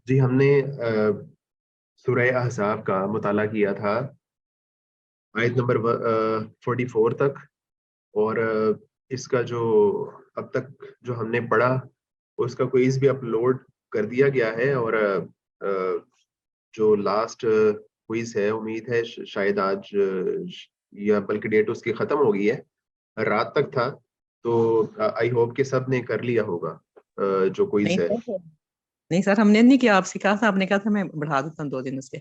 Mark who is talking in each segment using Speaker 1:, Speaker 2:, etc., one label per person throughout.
Speaker 1: جی ہم نے سورہ احزاب کا مطالعہ کیا تھا آیت نمبر 44 تک، اور اس کا جو اب تک جو ہم نے پڑھا اس کا کوئز بھی اپلوڈ کر دیا گیا ہے، اور جو لاسٹ کوئز ہے امید ہے شاید آج یا بلکہ ڈیٹ اس کی ختم ہو گئی ہے، رات تک تھا، تو آئی ہوپ کہ سب نے کر لیا ہوگا جو کوئز ہے۔
Speaker 2: نہیں سر ہم نے نہیں کیا، آپ سے کہا تھا، آپ نے کہا تھا میں بڑھا دیتا ہوں 2 دن اس کے،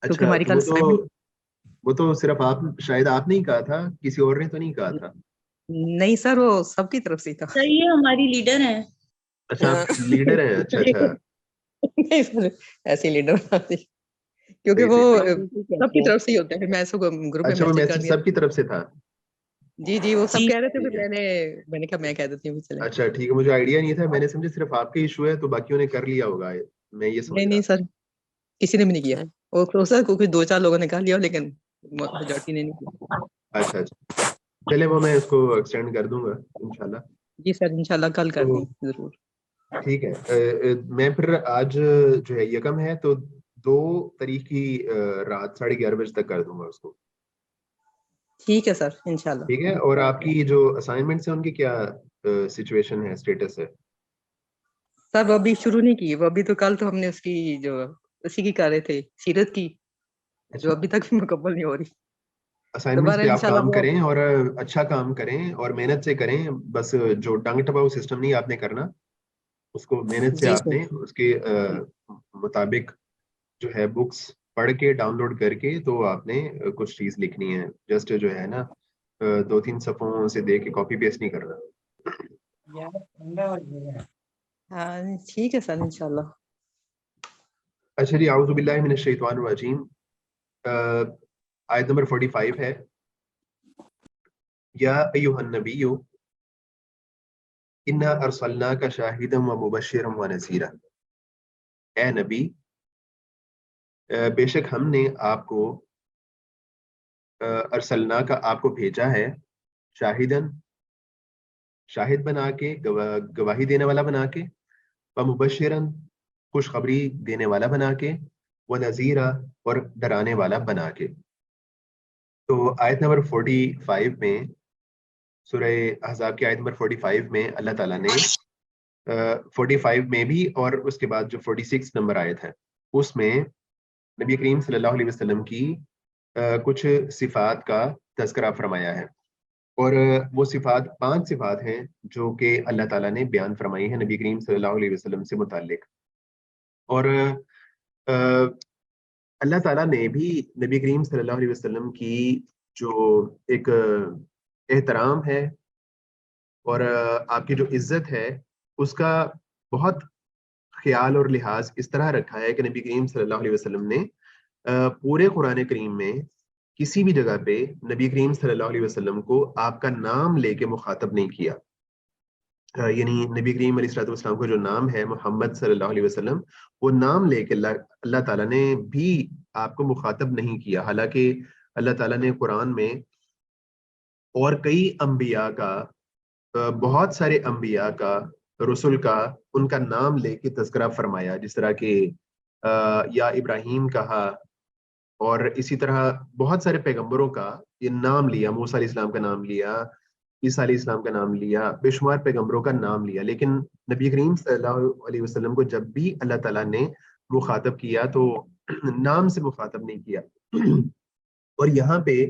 Speaker 2: کیونکہ
Speaker 1: اچھا
Speaker 2: ہماری
Speaker 1: تو
Speaker 2: کل
Speaker 1: وہ تو صرف آپ، شاید آپ نے ہی کہا تھا، کسی اور نے تو نہیں کہا تھا؟
Speaker 2: نہیں سر وہ سب کی طرف سے تھا
Speaker 3: سر یہ ہماری لیڈر ہیں۔
Speaker 1: اچھا آپ لیڈر ہیں، اچھا اچھا
Speaker 2: نہیں سر ایسے لیڈر کیونکہ وہ سب کی طرف سے ہی ہوتا ہے، پھر میں ایسے گروپ میں
Speaker 1: اچھا وہ
Speaker 2: میسج کر
Speaker 1: میسج
Speaker 2: دیا
Speaker 1: سب کی طرف سے تھا؟
Speaker 2: جی وہ سب
Speaker 3: جی
Speaker 2: کہہ رہے تھے،
Speaker 1: ٹھیک
Speaker 2: پھر
Speaker 1: ہے،
Speaker 2: میں نے کہا میں کہہ دیتی ہوں چلیں۔
Speaker 1: اچھا ٹھیک ہے، مجھے آئیڈیا نہیں تھا، میں نے سمجھا صرف آپ کا ایشو ہے تو باقیوں نے کر لیا ہوگا، میں یہ سمجھ رہا
Speaker 2: نہیں
Speaker 1: تھا۔
Speaker 2: سر کسی نے بھی نہیں کیا، اور سر کچھ 2-4 لوگوں نے کہا لیا لیکن میجورٹی نے نہیں کیا۔
Speaker 1: اچھا چلے وہ میں اس کو ایکسٹینڈ کر دوں گا انشاءاللہ۔
Speaker 2: جی سر انشاءاللہ کل کر دیں ضرور۔
Speaker 1: ٹھیک ہے، میں پھر آج جو ہے یکم ہے تو 2 تاریخ کی رات 11:30 بجے تک کر دوں گا اس کو،
Speaker 2: ٹھیک ہے سر انشاءاللہ۔
Speaker 1: ٹھیک ہے؟ اور آپ کی جو اسائنمنٹس ہیں ان کی کیا سچویشن ہے، اسٹیٹس ہے؟
Speaker 2: سر وہ ابھی شروع نہیں کی، وہ ابھی تو کل تو ہم نے اس کی جو اسی کی کر رہے تھے سیرت کی، جو ابھی تک بھی مکمل نہیں ہو رہی۔
Speaker 1: اسائنمنٹس
Speaker 2: دوبارہ
Speaker 1: پہ آپ
Speaker 2: انشاءاللہ
Speaker 1: کام
Speaker 2: وہ
Speaker 1: کریں اور اچھا کام کریں اور محنت سے کریں، بس جو ٹنگ ٹپاؤ سسٹم نہیں آپ نے کرنا، اس کو محنت سے
Speaker 2: جی
Speaker 1: آپ
Speaker 2: سر
Speaker 1: نے اس کے مطابق جو ہے بکس پڑھ کے ڈاؤن لوڈ کر کے تو آپ نے کچھ چیز لکھنی ہے، جسٹ جو ہے نا 2-3 صفحوں سے دے کے کاپی پیسٹ نہیں کرنا۔
Speaker 2: ہاں ٹھیک ہے سر انشاءاللہ۔
Speaker 1: اچھا جی، اعوذ باللہ من الشیطان الرجیم، آیت نمبر 45 ہے، یا ایھا النبی انا ارسلناک شاہدا ومبشرا ونذیرا، اے نبی بے شک ہم نے آپ کو ارسلنا کا آپ کو بھیجا ہے، شاہدن شاہد بنا کے، گواہی دینے والا بنا کے، ومبشرن خوشخبری دینے والا بنا کے، ونذیرا اور ڈرانے والا بنا کے۔ تو آیت نمبر 45 میں، سورہ احزاب کی آیت نمبر 45 میں اللہ تعالیٰ نے 45 میں بھی اور اس کے بعد جو 46 نمبر آیت ہے اس میں نبی کریم صلی اللہ علیہ وسلم کی کچھ صفات کا تذکرہ فرمایا ہے، اور وہ صفات 5 صفات ہیں جو کہ اللہ تعالیٰ نے بیان فرمائی ہیں نبی کریم صلی اللہ علیہ وسلم سے متعلق، اور اللہ تعالیٰ نے بھی نبی کریم صلی اللہ علیہ وسلم کی جو ایک احترام ہے اور آپ کی جو عزت ہے اس کا بہت خیال اور لحاظ اس طرح رکھا ہے کہ نبی کریم صلی اللہ علیہ وسلم نے پورے قرآن کریم میں کسی بھی جگہ پہ نبی کریم صلی اللہ علیہ وسلم کو آپ کا نام لے کے مخاطب نہیں کیا، یعنی نبی کریم علیہ الصلوۃ والسلام کا جو نام ہے محمد صلی اللہ علیہ وسلم، وہ نام لے کے اللہ تعالیٰ نے بھی آپ کو مخاطب نہیں کیا، حالانکہ اللہ تعالیٰ نے قرآن میں اور کئی انبیاء کا، بہت سارے انبیاء کا، رسول کا، ان کا نام لے کے تذکرہ فرمایا، جس طرح کہ یا ابراہیم کہا، اور اسی طرح بہت سارے پیغمبروں کا یہ نام لیا، موسیٰ علیہ السلام کا نام لیا، عیسیٰ علیہ السلام کا نام لیا، بے شمار پیغمبروں کا نام لیا، لیکن نبی کریم صلی اللہ علیہ وسلم کو جب بھی اللہ تعالیٰ نے مخاطب کیا تو نام سے مخاطب نہیں کیا۔ اور یہاں پہ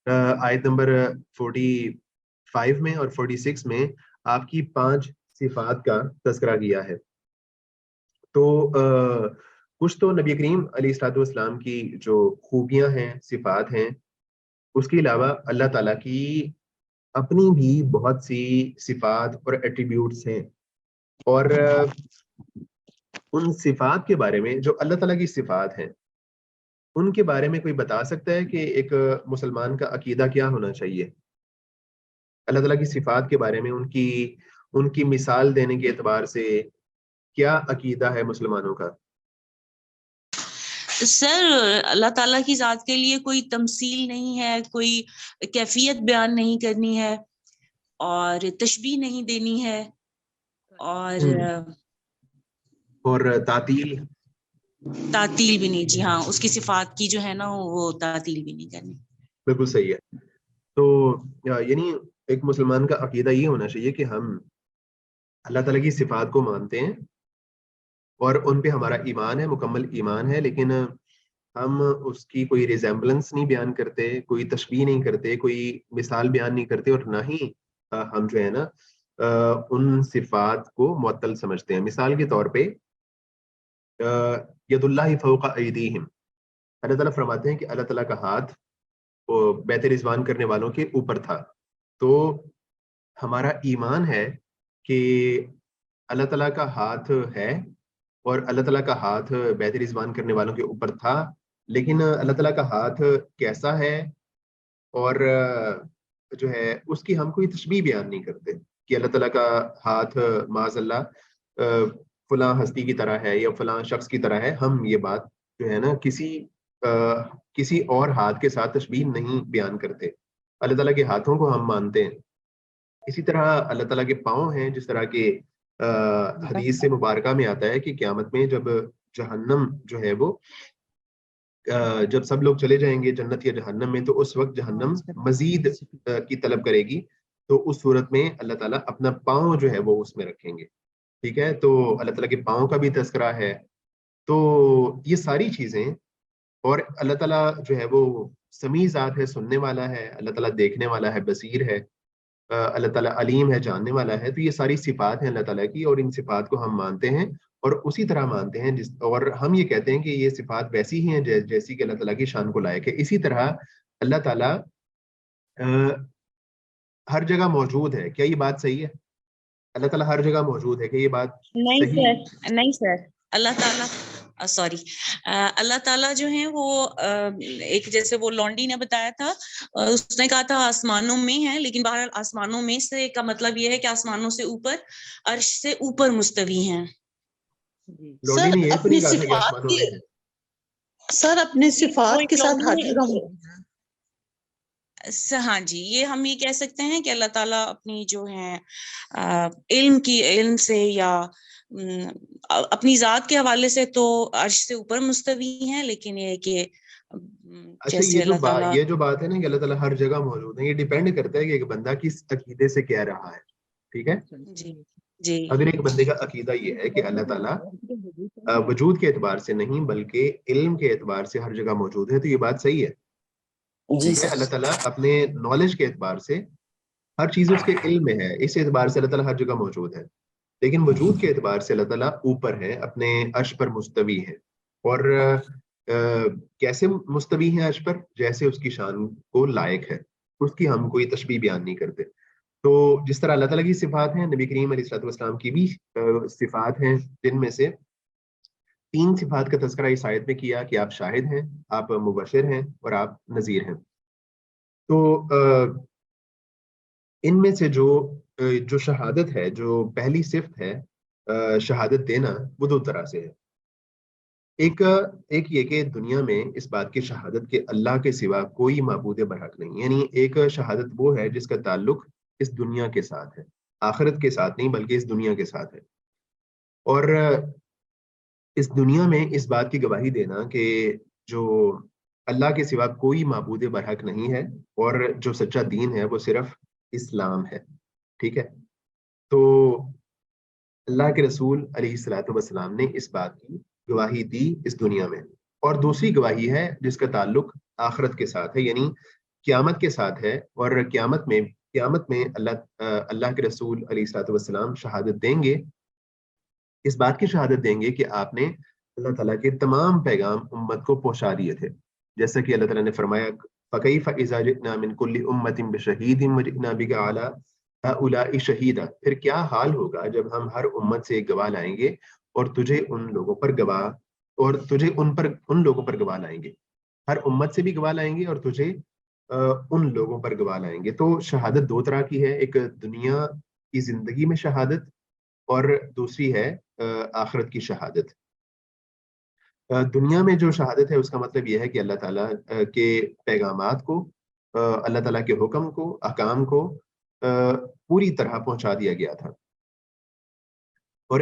Speaker 1: آیت نمبر 45 میں اور 46 میں آپ کی 5 صفات کا تذکرہ کیا ہے، تو کچھ تو نبی کریم علیہ الصلوۃ والسلام کی جو خوبیاں ہیں، صفات ہیں، اس کے علاوہ اللہ تعالیٰ کی اپنی بھی بہت سی صفات اور ایٹریبیوٹس ہیں، اور ان صفات کے بارے میں جو اللہ تعالیٰ کی صفات ہیں ان کے بارے میں کوئی بتا سکتا ہے کہ ایک مسلمان کا عقیدہ کیا ہونا چاہیے؟ اللہ تعالیٰ کی صفات کے بارے میں ان کی مثال دینے کے اعتبار سے کیا عقیدہ ہے مسلمانوں کا؟
Speaker 3: سر اللہ تعالیٰ کی ذات کے لیے کوئی تمثیل نہیں ہے، کوئی کیفیت بیان نہیں کرنی ہے، اور تشبیہ نہیں دینی ہے، اور
Speaker 1: اور تعطیل
Speaker 3: تعطیل بھی نہیں جی ہاں، اس کی صفات کی جو ہے نا وہ تعطیل بھی نہیں کرنی.
Speaker 1: بالکل صحیح ہے. تو یعنی ایک مسلمان کا عقیدہ یہ ہونا چاہیے کہ ہم اللہ تعالیٰ کی صفات کو مانتے ہیں اور ان پہ ہمارا ایمان ہے، مکمل ایمان ہے، لیکن ہم اس کی کوئی ریزیمبلنس نہیں بیان کرتے، کوئی تشبیہ نہیں کرتے، کوئی مثال بیان نہیں کرتے، اور نہ ہی ہم جو ہے نا ان صفات کو معطل سمجھتے ہیں. مثال کے طور پہ ید اللہ فوق ایدیہم، اللہ تعالیٰ فرماتے ہیں کہ اللہ تعالیٰ کا ہاتھ بیت رضوان کرنے والوں کے اوپر تھا. تو ہمارا ایمان ہے کہ اللہ تعالیٰ کا ہاتھ ہے اور اللہ تعالیٰ کا ہاتھ بیت رضوان کرنے والوں کے اوپر تھا، لیکن اللہ تعالیٰ کا ہاتھ کیسا ہے اور جو ہے اس کی ہم کوئی تشبیہ بیان نہیں کرتے کہ اللہ تعالیٰ کا ہاتھ معاذ اللہ فلاں ہستی کی طرح ہے یا فلاں شخص کی طرح ہے. ہم یہ بات جو ہے نا کسی اور ہاتھ کے ساتھ تشبیہ نہیں بیان کرتے. اللہ تعالیٰ کے ہاتھوں کو ہم مانتے ہیں. اسی طرح اللہ تعالیٰ کے پاؤں ہیں، جس طرح کے حدیث سے مبارکہ میں آتا ہے کہ قیامت میں جب جہنم جو ہے وہ جب سب لوگ چلے جائیں گے جنت یا جہنم میں، تو اس وقت جہنم مزید کی طلب کرے گی. تو اس صورت میں اللہ تعالیٰ اپنا پاؤں جو ہے وہ اس میں رکھیں گے. ٹھیک ہے، تو اللہ تعالیٰ کے پاؤں کا بھی تذکرہ ہے. تو یہ ساری چیزیں، اور اللہ تعالیٰ جو ہے وہ سمیع ذات ہے، سننے والا ہے، اللہ تعالیٰ دیکھنے والا ہے، بصیر ہے، اللہ تعالیٰ علیم ہے، جاننے والا ہے. تو یہ ساری صفات ہیں اللہ تعالیٰ کی، اور ان صفات کو ہم مانتے ہیں اور اسی طرح مانتے ہیں اور ہم یہ کہتے ہیں کہ یہ صفات ویسی ہی ہیں جیسی کہ اللہ تعالیٰ کی شان کو لائق ہے. اسی طرح اللہ تعالیٰ ہر جگہ موجود ہے. کیا یہ بات صحیح ہے؟ اللہ تعالیٰ ہر جگہ موجود ہے، کہ یہ بات
Speaker 3: نہیں سر اللہ تعالیٰ سوری اللہ تعالیٰ جو ہیں وہ ایک جیسے وہ لونڈی نے بتایا تھا، اس نے کہا تھا آسمانوں میں ہیں، لیکن بہرحال آسمانوں میں سے کا مطلب یہ ہے کہ آسمانوں سے اوپر، عرش سے اوپر مستوی ہیں.
Speaker 1: لونڈی نے یہ تو نہیں کہا تھا کہ آسمانوں میں ہے.
Speaker 4: سر اپنے صفات کے ساتھ ہر جگہ
Speaker 3: ہاں جی، یہ ہم یہ کہہ سکتے ہیں کہ اللہ تعالیٰ اپنی جو ہے علم سے یا اپنی ذات کے حوالے سے تو عرش سے اوپر مستوی ہیں، لیکن یہ کہ
Speaker 1: اچھا یہ جو بات ہے نا کہ اللہ تعالیٰ ہر جگہ موجود ہے، یہ ڈیپینڈ کرتا ہے کہ ایک بندہ کس عقیدے سے کہہ رہا ہے. ٹھیک ہے
Speaker 3: جی.
Speaker 1: اگر ایک بندے کا عقیدہ یہ ہے کہ اللہ تعالیٰ وجود کے اعتبار سے نہیں بلکہ علم کے اعتبار سے ہر جگہ موجود ہے، تو یہ بات صحیح ہے. ٹھیک ہے، اللہ تعالیٰ اپنے نالج کے اعتبار سے ہر چیز اس کے علم میں ہے، اس اعتبار سے اللہ تعالیٰ ہر جگہ موجود ہے. لیکن وجود کے اعتبار سے اللہ تعالیٰ اوپر ہے، اپنے عرش پر مستوی ہے. اور کیسے مستوی ہیں عرش پر؟ جیسے اس کی شان کو لائق ہے، اس کی ہم کوئی تشبیہ بیان نہیں کرتے. تو جس طرح اللہ تعالیٰ کی صفات ہیں، نبی کریم علیہ الصلوۃ والسلام کی بھی صفات ہیں، جن میں سے 3 صفات کا تذکرہ اس آیت میں کیا کہ آپ شاہد ہیں، آپ مبشر ہیں اور آپ نذیر ہیں. تو ان میں سے جو شہادت ہے، جو پہلی صفت ہے شہادت دینا، وہ 2 طرح سے ہے. ایک یہ کہ دنیا میں اس بات کی شہادت کہ اللہ کے سوا کوئی معبود برحق نہیں، یعنی ایک شہادت وہ ہے جس کا تعلق اس دنیا کے ساتھ ہے، آخرت کے ساتھ نہیں بلکہ اس دنیا کے ساتھ ہے. اور اس دنیا میں اس بات کی گواہی دینا کہ جو اللہ کے سوا کوئی معبود برحق نہیں ہے اور جو سچا دین ہے وہ صرف اسلام ہے. ٹھیک ہے، تو اللہ کے رسول علیہ الصلوۃ والسلام نے اس بات کی گواہی دی اس دنیا میں. اور دوسری گواہی ہے جس کا تعلق آخرت کے ساتھ ہے، یعنی قیامت کے ساتھ ہے. اور قیامت میں اللہ کے رسول علیہ الصلوۃ والسلام شہادت دیں گے، اس بات کی شہادت دیں گے کہ آپ نے اللہ تعالیٰ کے تمام پیغام امت کو پہنچا دیے تھے. جیسا کہ اللہ تعالیٰ نے فرمایا فَكَيْفَ إِذَا جِئْنَا مِن كُلِّ أُمَّةٍ بِشَهِيدٍ وَجِئْنَا بِكَ عَلَىٰ هَؤُلَاءِ شَهِيدًا. پھر کیا حال ہوگا جب ہم ہر امت سے ایک گواہ لائیں گے اور تجھے ان لوگوں پر گواہ لائیں گے. ہر امت سے بھی گواہ لائیں گے اور تجھے ان لوگوں پر گواہ لائیں گے. تو شہادت 2 طرح کی ہے، ایک دنیا کی زندگی میں شہادت اور دوسری ہے آخرت کی شہادت. دنیا میں جو شہادت ہے اس کا مطلب یہ ہے کہ اللہ تعالیٰ کے پیغامات کو، اللہ تعالیٰ کے حکم کو، احکام کو پوری طرح پہنچا دیا گیا تھا. اور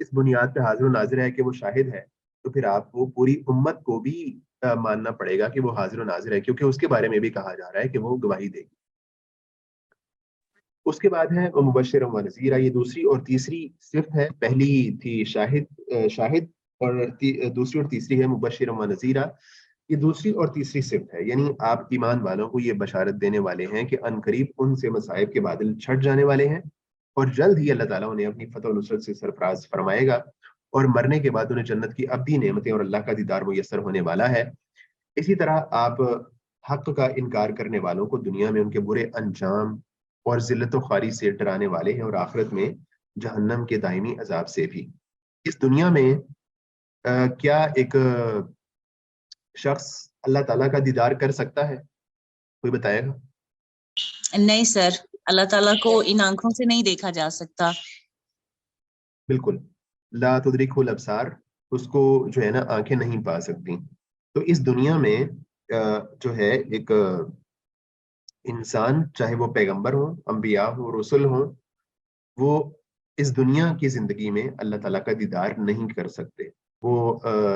Speaker 1: اس بنیاد پہ حاضر و ناظر ہے کہ وہ شاہد ہے، تو پھر آپ کو پوری امت کو بھی ماننا پڑے گا کہ وہ حاضر و ناظر ہے، کیونکہ اس کے بارے میں بھی کہا جا رہا ہے کہ وہ گواہی دے گی۔ اس کے بعد ہے مبشر و نذیرہ، یہ دوسری اور تیسری صفت ہے، پہلی تھی شاہد اور دوسری اور تیسری ہے مبشر و نذیرہ، یہ دوسری اور تیسری صفت ہے، یعنی آپ ایمان والوں کو یہ بشارت دینے والے ہیں کہ ان قریب ان سے مصائب کے بادل چھٹ جانے والے ہیں، اور جلد ہی اللہ تعالیٰ انہیں اپنی فتح و نصرت سے سرفراز فرمائے گا، اور مرنے کے بعد انہیں جنت کی ابدی نعمتیں اور اللہ کا دیدار میسر ہونے والا ہے۔ اسی طرح آپ حق کا انکار کرنے والوں کو دنیا میں ان کے برے انجام اور ذلت و خواری سے ڈرانے والے ہیں، اور آخرت میں جہنم کے دائمی عذاب سے بھی۔ اس دنیا میں کیا ایک شخص اللہ تعالیٰ کا دیدار کر سکتا ہے؟ کوئی بتائے گا؟
Speaker 3: نہیں سر، اللہ تعالیٰ کو ان آنکھوں سے نہیں دیکھا جا سکتا۔
Speaker 1: بالکل، لا تدرکہ الابصار، اس کو جو ہے نا آنکھیں نہیں پا سکتی۔ تو اس دنیا میں جو ہے ایک انسان، چاہے وہ پیغمبر ہوں، انبیاء ہوں، رسول ہوں، وہ اس دنیا کی زندگی میں اللہ تعالیٰ کا دیدار نہیں کر سکتے۔ وہ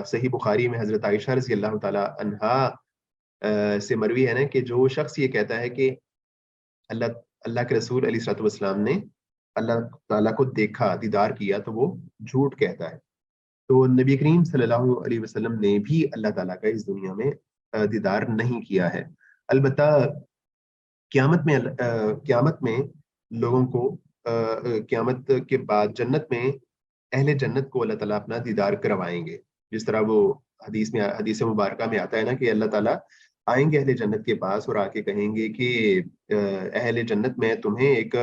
Speaker 1: صحیح بخاری میں حضرت عائشہ رضی اللہ تعالیٰ عنہا سے مروی ہے نا کہ جو شخص یہ کہتا ہے کہ اللہ کے رسول علیہ الصلوۃ والسلام نے اللہ تعالیٰ کو دیکھا، دیدار کیا، تو وہ جھوٹ کہتا ہے۔ تو نبی کریم صلی اللہ علیہ وسلم نے بھی اللہ تعالیٰ کا اس دنیا میں دیدار نہیں کیا ہے۔ البتہ قیامت میں لوگوں کو قیامت کے بعد جنت میں اہل جنت کو اللہ تعالیٰ اپنا دیدار کروائیں گے، جس طرح وہ حدیث مبارکہ میں آتا ہے نا کہ اللہ تعالیٰ آئیں گے اہل جنت کے پاس اور آ کے کہیں گے کہ اہل جنت میں تمہیں ایک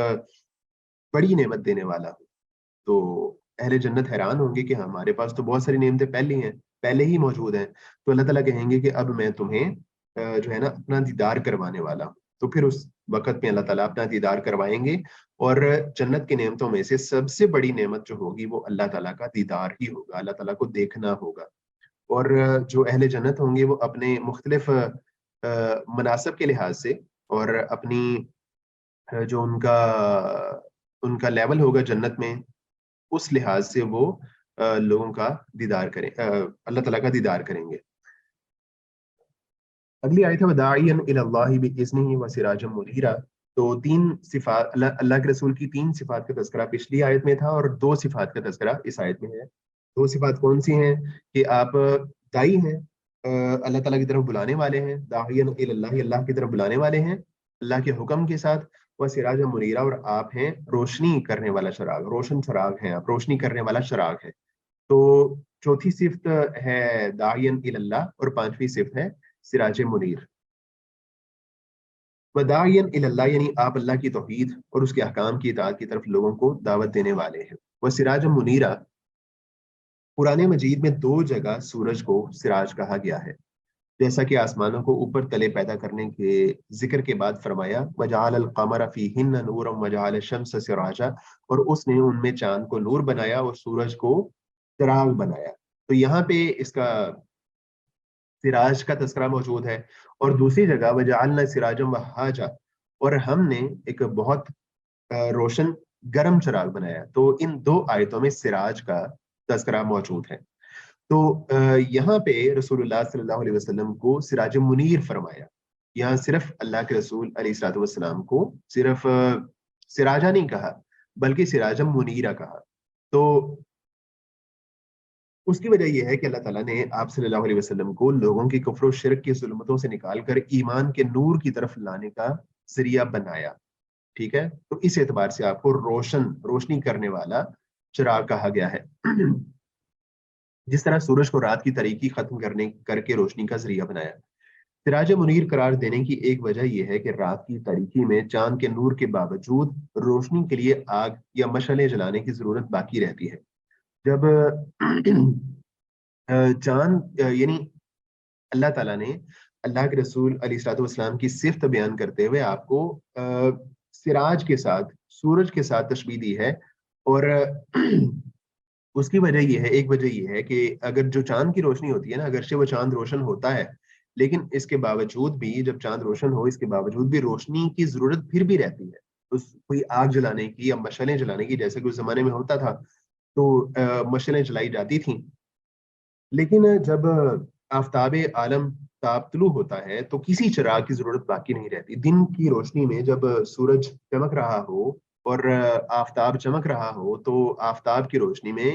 Speaker 1: بڑی نعمت دینے والا ہوں۔ تو اہل جنت حیران ہوں گے کہ ہمارے پاس تو بہت ساری نعمتیں پہلے ہی موجود ہیں، تو اللہ تعالیٰ کہیں گے کہ اب میں تمہیں جو ہے نا اپنا دیدار کروانے والا ہوں۔ تو پھر اس وقت میں اللہ تعالیٰ اپنا دیدار کروائیں گے، اور جنت کی نعمتوں میں سے سب سے بڑی نعمت جو ہوگی وہ اللہ تعالیٰ کا دیدار ہی ہوگا، اللہ تعالیٰ کو دیکھنا ہوگا۔ اور جو اہل جنت ہوں گے وہ اپنے مختلف مناسب کے لحاظ سے اور اپنی جو ان کا لیول ہوگا جنت میں، اس لحاظ سے وہ لوگوں کا دیدار کریں، اللہ تعالیٰ کا دیدار کریں گے۔ اگلی آیت ہے وداعیا الی اللہ باذنہ وسراجا منیرا۔ تو تین صفات، اللہ کے رسول کی تین صفات کا تذکرہ پچھلی آیت میں تھا، اور دو صفات کا تذکرہ اس آیت میں ہے۔ دو صفات کون سی ہیں؟ کہ آپ دائی ہیں، اللہ تعالیٰ کی طرف بلانے والے ہیں، داعیا الی اللہ، اللہ کی طرف بلانے والے ہیں اللہ کے حکم کے ساتھ، وسراجا منیرا، اور آپ ہیں روشنی کرنے والا چراغ، روشن چراغ ہیں آپ، روشنی کرنے والا چراغ ہے۔ تو چوتھی صفت ہے داعیا الی اللہ، اور پانچویں صفت ہے سراج منیر۔ وداعیا الی اللہ یعنی آپ اللہ کی توحید اور اس کے احکام کی اطاعت کی طرف لوگوں کو دعوت دینے والے ہیں۔ وسراج منیرا، قرآن مجید میں دو جگہ سورج کو سراج کہا گیا ہے، جیسا کہ آسمانوں کو اوپر تلے پیدا کرنے کے ذکر کے بعد فرمایا وجعل القمر فیہن نورا وجعل الشمس سراجا، اور اس نے ان میں چاند کو نور بنایا اور سورج کو چراغ بنایا۔ تو یہاں پہ اس کا سراج کا تذکرہ موجود ہے، اور دوسری جگہ وجعلنا سراجا وہاجا، اور ہم نے ایک بہت روشن گرم چراغ بنایا۔ تو ان دو آیتوں میں سراج کا تذکرہ موجود ہے۔ تو یہاں پہ رسول اللہ صلی اللہ علیہ وسلم کو سراج منیر فرمایا، یہاں صرف اللہ کے رسول علیہ الصلوۃ والسلام کو صرف سراجہ نہیں کہا بلکہ سراج منیرہ کہا۔ تو اس کی وجہ یہ ہے کہ اللہ تعالیٰ نے آپ صلی اللہ علیہ وسلم کو لوگوں کی کفر و شرک کی ظلمتوں سے نکال کر ایمان کے نور کی طرف لانے کا ذریعہ بنایا، ٹھیک ہے؟ تو اس اعتبار سے آپ کو روشنی کرنے والا چراغ کہا گیا ہے، جس طرح سورج کو رات کی تاریکی ختم کر کے روشنی کا ذریعہ بنایا۔ سراج منیر قرار دینے کی ایک وجہ یہ ہے کہ رات کی تاریکی میں چاند کے نور کے باوجود روشنی کے لیے آگ یا مشعلیں جلانے کی ضرورت باقی رہتی ہے۔ جب چاند یعنی اللہ تعالیٰ نے اللہ کے رسول علیہ الصلوۃ والسلام کی صفت بیان کرتے ہوئے آپ کو سراج کے ساتھ، سورج کے ساتھ تشبیہ دی ہے، اور اس کی وجہ یہ ہے، ایک وجہ یہ ہے کہ اگر جو چاند کی روشنی ہوتی ہے نا، اگرچہ وہ چاند روشن ہوتا ہے لیکن اس کے باوجود بھی، جب چاند روشن ہو اس کے باوجود بھی روشنی کی ضرورت پھر بھی رہتی ہے، کوئی آگ جلانے کی یا مشعلیں جلانے کی، جیسے کہ اس زمانے میں ہوتا تھا۔ تو مشعلیں جلائی جاتی تھیں. لیکن جب آفتاب عالم تاب طلوع ہوتا ہے تو کسی چراغ کی ضرورت باقی نہیں رہتی. دن کی روشنی میں جب سورج چمک رہا ہو اور آفتاب چمک رہا ہو تو آفتاب کی روشنی میں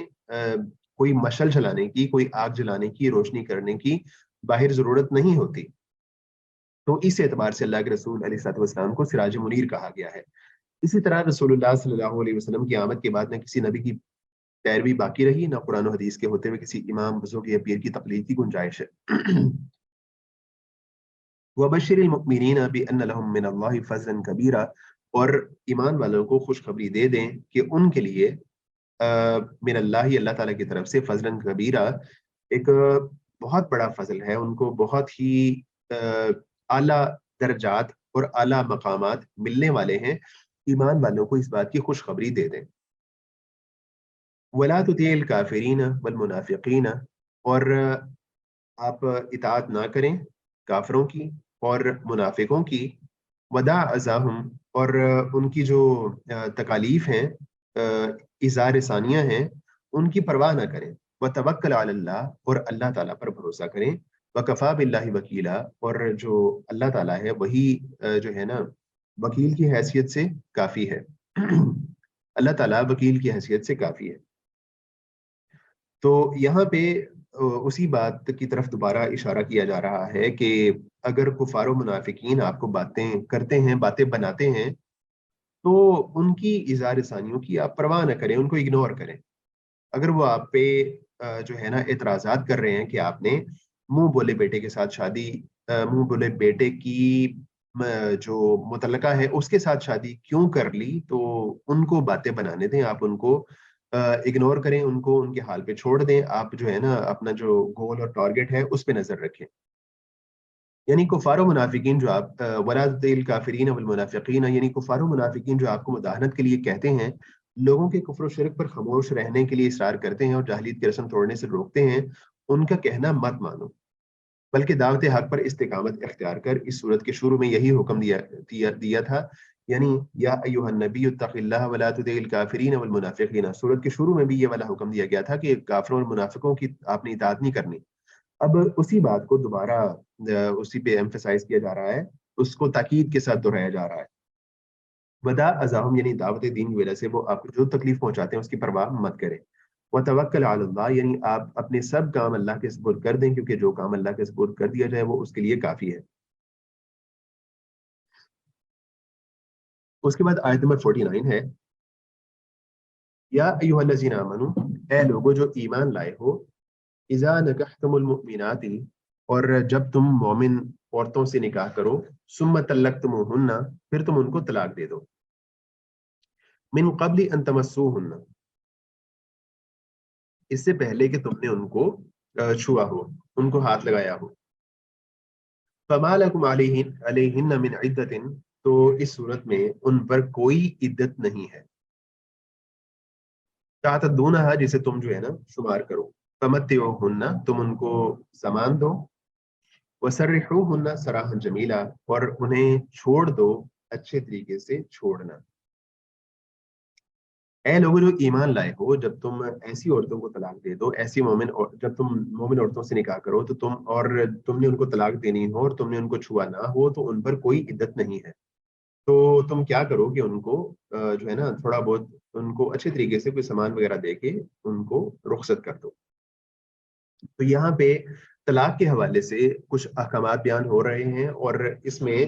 Speaker 1: کوئی مشعل جلانے کی، کوئی آگ جلانے کی، روشنی کرنے کی باہر ضرورت نہیں ہوتی. تو اس اعتبار سے اللہ کے رسول علیہ الصلوۃ والسلام کو سراج منیر کہا گیا ہے. اسی طرح رسول اللہ صلی اللہ علیہ وسلم کی آمد کے بعد نہ کسی نبی کی پیروی باقی رہی، نہ قرآن و حدیث کے ہوتے ہوئے کسی امام، بزرگ یا پیر کی تقلید کی گنجائش ہے. وَبَشِّرِ الْمُؤْمِنِينَ بِأَنَّ لَهُم مِّنَ اللَّهِ فَضْلًا كَبِيرًا، اور ایمان والوں کو خوشخبری دے دیں کہ ان کے لیے من اللہ، اللہ تعالیٰ کی طرف سے، فضلاً کبیرہ، ایک بہت بڑا فضل ہے. ان کو بہت ہی اعلیٰ درجات اور اعلیٰ مقامات ملنے والے ہیں. ایمان والوں کو اس بات کی خوشخبری دے دیں. وَلَا تُطِعِ الْكَافِرِينَ وَالْمُنَافِقِينَ، اور آپ اطاعت نہ کریں کافروں کی اور منافقوں کی. وَدَعْ أَذَاهُمْ، اور ان کی جو تکالیف ہیں، اظہار ثانیہ ہیں، ان کی پرواہ نہ کریں. وَتَوَكَّلْ عَلَى اللَّهِ، اور اللہ تعالیٰ پر بھروسہ کریں. وَكَفَى بِاللَّهِ وَكِيلًا، اور جو اللہ تعالیٰ ہے وہی جو ہے نا وکیل کی حیثیت سے کافی ہے. اللہ تعالیٰ وکیل کی حیثیت سے کافی ہے. تو یہاں پہ اسی بات کی طرف دوبارہ اشارہ کیا جا رہا ہے کہ اگر کفار و منافقین آپ کو باتیں کرتے ہیں، باتیں بناتے ہیں، تو ان کی اظہار ثانیوں کی آپ پرواہ نہ کریں، ان کو اگنور کریں. اگر وہ آپ پہ جو ہے نا اعتراضات کر رہے ہیں کہ آپ نے منہ بولے بیٹے کے ساتھ شادی، منہ بولے بیٹے کی جو متعلقہ ہے اس کے ساتھ شادی کیوں کر لی، تو ان کو باتیں بنانے دیں. آپ ان کو اگنور کریں، ان کو ان کے حال پہ چھوڑ دیں. آپ جو ہے نا اپنا جو گول اور ٹارگٹ ہے اس پہ نظر رکھیں. یعنی کفار و منافقین جو آپ وَلَا تُطِعِ الْكَافِرِينَ وَالْمُنَافِقِينَ، یعنی کفار و منافقین جو آپ کو مداہنت کے لیے کہتے ہیں، لوگوں کے کفر و شرک پر خاموش رہنے کے لیے اصرار کرتے ہیں اور جاہلیت کی رسم توڑنے سے روکتے ہیں، ان کا کہنا مت مانو، بلکہ دعوت حق پر استقامت اختیار کر. اس صورت کے شروع میں یہی حکم دیا تھا، یعنی یا ایھا النبی اتق اللہ ولا تطع الکافرین والمنافقین. صورت کے شروع میں بھی یہ والا حکم دیا گیا تھا کہ کافروں اور منافقوں کی آپ نے اطاعت نہیں کرنی. اب اسی بات کو دوبارہ اسی پہ ایمفسائز کیا جا رہا ہے، اس کو تاکید کے ساتھ دہرایا جا رہا ہے. ودا ازاہم، یعنی دعوت دین کی وجہ سے وہ آپ کو جو تکلیف پہنچاتے ہیں اس کی پرواہ مت کریں. وتوکل علی اللہ، یعنی آپ اپنے سب کام اللہ کے سپرد کر دیں، کیونکہ جو کام اللہ کے سپرد کر دیا جائے وہ اس کے لیے کافی ہے. اس کے بعد آیت نمبر 49 ہے، یا ایھا الذین آمنوا، اے لوگوں جو ایمان لائے ہو، اذا نکحتم المؤمنات، اور جب تم مومن عورتوں سے نکاح کرو، ثم طلقتموہن، پھر تم ان کو طلاق دے دو، من قبل ان تمسوہن، اس سے پہلے کہ تم نے ان کو چھوا ہو، ان کو ہاتھ لگایا ہو. فما لکم علیہن من عدۃ، تو اس صورت میں ان پر کوئی عدت نہیں ہے. تعتدونہا، جسے تم جو ہے نا شمار کرو. فمتعوہن، تم ان کو سامان دو. وسرحوہن سراحا جمیلا، اور انہیں چھوڑ دو اچھے طریقے سے چھوڑنا. اے لوگوں جو ایمان لائے ہو، جب تم ایسی عورتوں کو طلاق دے دو، ایسی جب تم مومن عورتوں سے نکاح کرو تو تم نے ان کو طلاق دینی ہو اور تم نے ان کو چھوا نہ ہو، تو ان پر کوئی عدت نہیں ہے. تو تم کیا کرو کہ ان کو جو ہے نا تھوڑا بہت ان کو اچھے طریقے سے کوئی سامان وغیرہ دے کے ان کو رخصت کر دو. تو یہاں پہ طلاق کے حوالے سے کچھ احکامات بیان ہو رہے ہیں، اور اس میں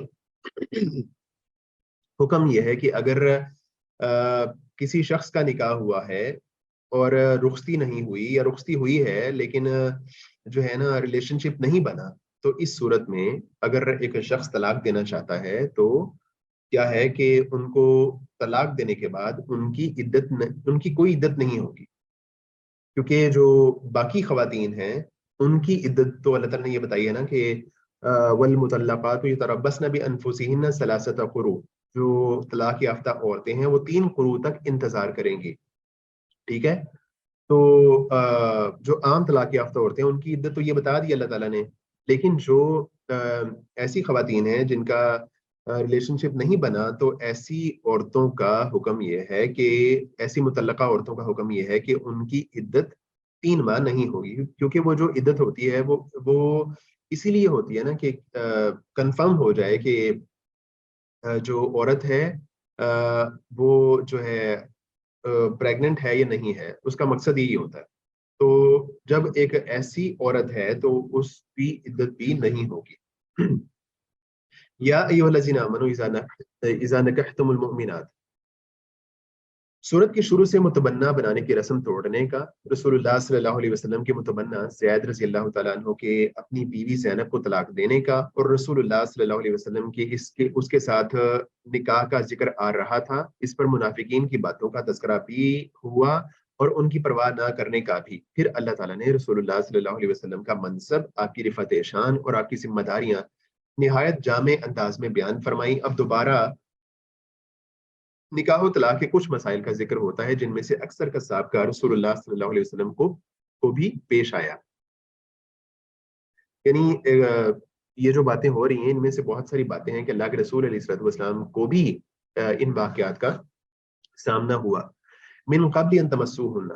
Speaker 1: حکم یہ ہے کہ اگر کسی شخص کا نکاح ہوا ہے اور رخصتی نہیں ہوئی، یا رخصتی ہوئی ہے لیکن جو ہے نا ریلیشن شپ نہیں بنا، تو اس صورت میں اگر ایک شخص طلاق دینا چاہتا ہے تو کیا ہے کہ ان کو طلاق دینے کے بعد ان کی کوئی عدت نہیں ہوگی، کیونکہ جو باقی خواتین ہیں ان کی عدت تو اللہ تعالیٰ نے یہ بتائی ہے نا کہ والمطلقات یتربصن بانفسہن ثلاثۃ قروء، جو طلاق یافتہ عورتیں ہیں وہ 3 قروء تک انتظار کریں گی. ٹھیک ہے، تو جو عام طلاق یافتہ عورتیں ہیں ان کی عدت تو یہ بتا دی اللہ تعالیٰ نے، لیکن جو ایسی خواتین ہیں جن کا ریلیشن شپ نہیں بنا تو ایسی عورتوں کا حکم یہ ہے کہ ایسی متعلقہ عورتوں کا حکم یہ ہے کہ ان کی عدت 3 ماہ نہیں ہوگی، کیونکہ وہ جو عدت ہوتی ہے وہ اسی لیے ہوتی ہے نا کہ کنفرم ہو جائے کہ جو عورت ہے وہ جو ہے پریگننٹ ہے یا نہیں ہے، اس کا مقصد یہی ہوتا ہے. تو جب ایک ایسی عورت ہے تو اس کی عدت بھی نہیں ہوگی. یا ایھا الذین آمنوا اذا نکحتم المؤمنات، سورت کے شروع سے متبنہ بنانے کی رسم توڑنے کا. رسول اللہ صلی اللہ علیہ وسلم کے متبنہ زید رضی اللہ تعالیٰ عنہ کے اپنی بیوی زینب کو طلاق دینے کا، اور رسول اللہ صلی اللہ علیہ وسلم کی اس کے ساتھ نکاح کا ذکر آ رہا تھا. اس پر منافقین کی باتوں کا تذکرہ بھی ہوا اور ان کی پرواہ نہ کرنے کا بھی. پھر اللہ تعالیٰ نے رسول اللہ صلی اللہ علیہ وسلم کا منصب، آپ کی رفعت شان اور آپ کی ذمہ داریاں نہایت جامع انداز میں بیان فرمائی. اب دوبارہ نکاح و طلاق کے کچھ مسائل کا ذکر ہوتا ہے جن میں سے اکثر کا سابقہ رسول اللہ صلی اللہ علیہ وسلم کو بھی پیش آیا. یعنی یہ جو باتیں ہو رہی ہیں ان میں سے بہت ساری باتیں ہیں کہ اللہ کے رسول علیہ السلام کو بھی ان واقعات کا سامنا ہوا. من قبل ان تمسوہن،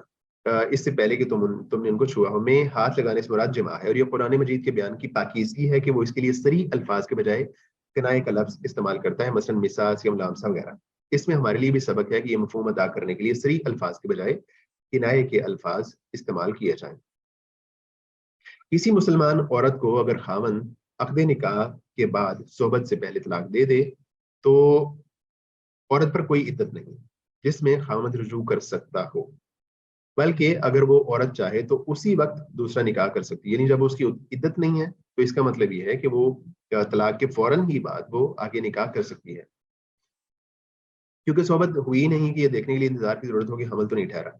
Speaker 1: اس سے پہلے کہ تم نے ان کو چھوا ہو. میں ہاتھ لگانے سے مراد جماع ہے، اور یہ قرآن مجید کے بیان کی پاکیزگی ہے کہ وہ اس کے لیے صریح الفاظ کے بجائے کنائے کا لفظ استعمال کرتا ہے، مثلا مساس یا ملامسہ وغیرہ. اس میں ہمارے لیے بھی سبق ہے کہ یہ مفہوم ادا کرنے کے لیے صریح الفاظ کے بجائے کنائے کے الفاظ استعمال کیے جائیں. کسی مسلمان عورت کو اگر خاوند عقد نکاح کے بعد صحبت سے پہلے طلاق دے دے تو عورت پر کوئی عدت نہیں جس میں خاوند رجوع کر سکتا ہو، بلکہ اگر وہ عورت چاہے تو اسی وقت دوسرا نکاح کر سکتی ہے. یعنی جب اس کی عدت نہیں ہے تو اس کا مطلب یہ ہے کہ وہ طلاق کے فوراً ہی بعد وہ آگے نکاح کر سکتی ہے، کیونکہ صحبت ہوئی نہیں کہ یہ دیکھنے کے لیے انتظار کی ضرورت ہوگی حمل تو نہیں ٹھہرا.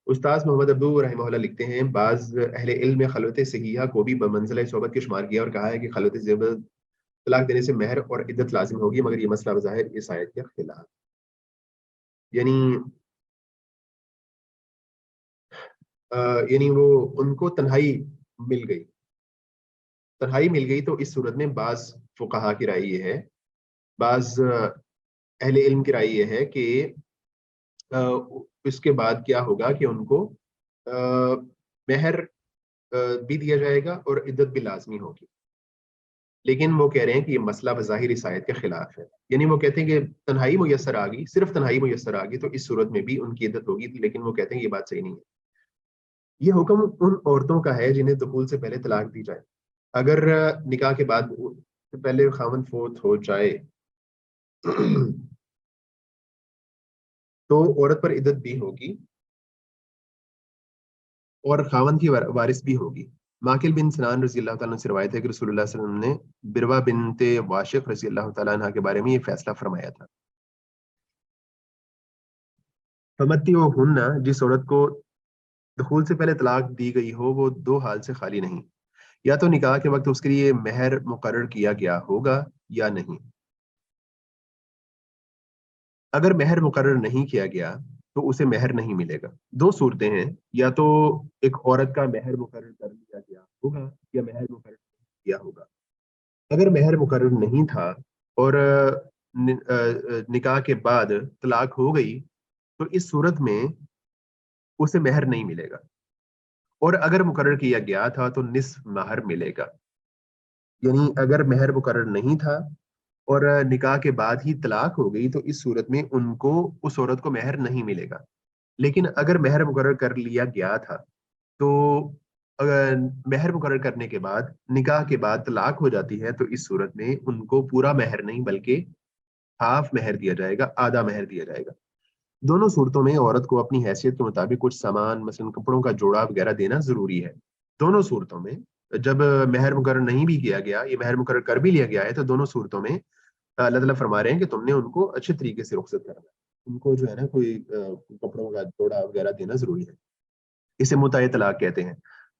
Speaker 1: استاد محمد عبدو رحمہ اللہ لکھتے ہیں بعض اہل علم نے خلوت صحیحہ کو بھی بمنزلہ صحبت کے شمار کیا اور کہا ہے کہ خلوت صحیحہ طلاق دینے سے مہر اور عدت لازم ہوگی، مگر یہ مسئلہ بظاہر اس آیت کے خلاف. یعنی وہ ان کو تنہائی مل گئی تو اس صورت میں بعض فقہا کی رائے یہ ہے، بعض اہل علم کی رائے یہ ہے کہ اس کے بعد کیا ہوگا کہ ان کو مہر بھی دیا جائے گا اور عدت بھی لازمی ہوگی. لیکن وہ کہہ رہے ہیں کہ یہ مسئلہ بظاہر اس آیت کے خلاف ہے. یعنی وہ کہتے ہیں کہ تنہائی میسر آ گئی، صرف تنہائی میسر آ گئی تو اس صورت میں بھی ان کی عدت ہوگی، لیکن وہ کہتے ہیں یہ بات صحیح نہیں ہے. یہ حکم ان عورتوں کا ہے جنہیں دخول سے پہلے طلاق دی جائے. اگر نکاح کے بعد سے پہلے خاوند فوت ہو جائے تو عورت پر عدت بھی ہوگی اور خاوند کی وارث بھی ہوگی. ماکل بن سنان رضی اللہ تعالیٰ عنہ سے روایت ہے کہ رسول اللہ صلی اللہ علیہ وسلم نے بروا بنت واشق رضی اللہ تعالیٰ عنہ کے بارے میں یہ فیصلہ فرمایا تھا. فمتعوہن، جس عورت کو دخول سے پہلے طلاق دی گئی ہو وہ 2 حال سے خالی نہیں، یا تو نکاح کے وقت اس کے لیے مہر مقرر کیا گیا ہوگا یا نہیں. اگر مہر مقرر نہیں کیا گیا تو اسے مہر نہیں ملے گا. 2 صورتیں ہیں، یا تو ایک عورت کا مہر مقرر کر لیا گیا ہوگا یا مہر مقرر کیا ہوگا. اگر مہر مقرر نہیں تھا اور نکاح کے بعد طلاق ہو گئی تو اس صورت میں اسے مہر نہیں ملے گا، اور اگر مقرر کیا گیا تھا تو نصف مہر ملے گا. یعنی اگر مہر مقرر نہیں تھا اور نکاح کے بعد ہی طلاق ہو گئی تو اس صورت میں ان کو اس عورت کو مہر نہیں ملے گا. لیکن اگر مہر مقرر کر لیا گیا تھا تو مہر مقرر کرنے کے بعد نکاح کے بعد طلاق ہو جاتی ہے تو اس صورت میں ان کو پورا مہر نہیں بلکہ ہاف مہر دیا جائے گا، آدھا مہر دیا جائے گا. دونوں صورتوں میں عورت کو اپنی حیثیت کے مطابق کچھ سامان مثلا کپڑوں کا جوڑا وغیرہ دینا ضروری ہے. دونوں صورتوں میں جب مہر مقرر نہیں بھی کیا گیا، یہ مہر مقرر کر بھی لیا گیا ہے، تو دونوں صورتوں میں اللہ تعالیٰ فرما رہے ہیں کہ تم نے ان کو اچھے طریقے سے رخصت کرنا ہے، ان کو جو ہے نا کوئی کپڑوں کا جوڑا وغیرہ دینا ضروری ہے. اسے متع طلاق کہتے ہیں.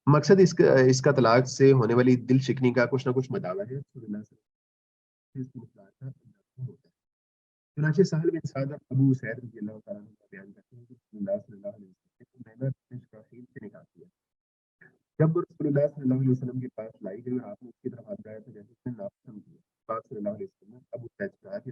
Speaker 1: مقصد اس کا طلاق سے ہونے والی دل شکنی کا کچھ نہ کچھ مداوع ہے. چنانچہ سہل بن سعد ابو سعید رضی اللہ تعالیٰ عنہ کا بیان کرتے ہیں کہ رسول اللہ صلی اللہ علیہ وسلم نے محنت سے نکاح کیا. جب رسول اللہ صلی اللہ علیہ وسلم کے پاس لائی گئی اور آپ نے اس کی طرف ہاتھ بڑھایا تو جیسے اس نے ناپسند کیا. پاک صلی اللہ علیہ وسلم ابو سعید سے کہا کہ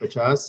Speaker 1: 50,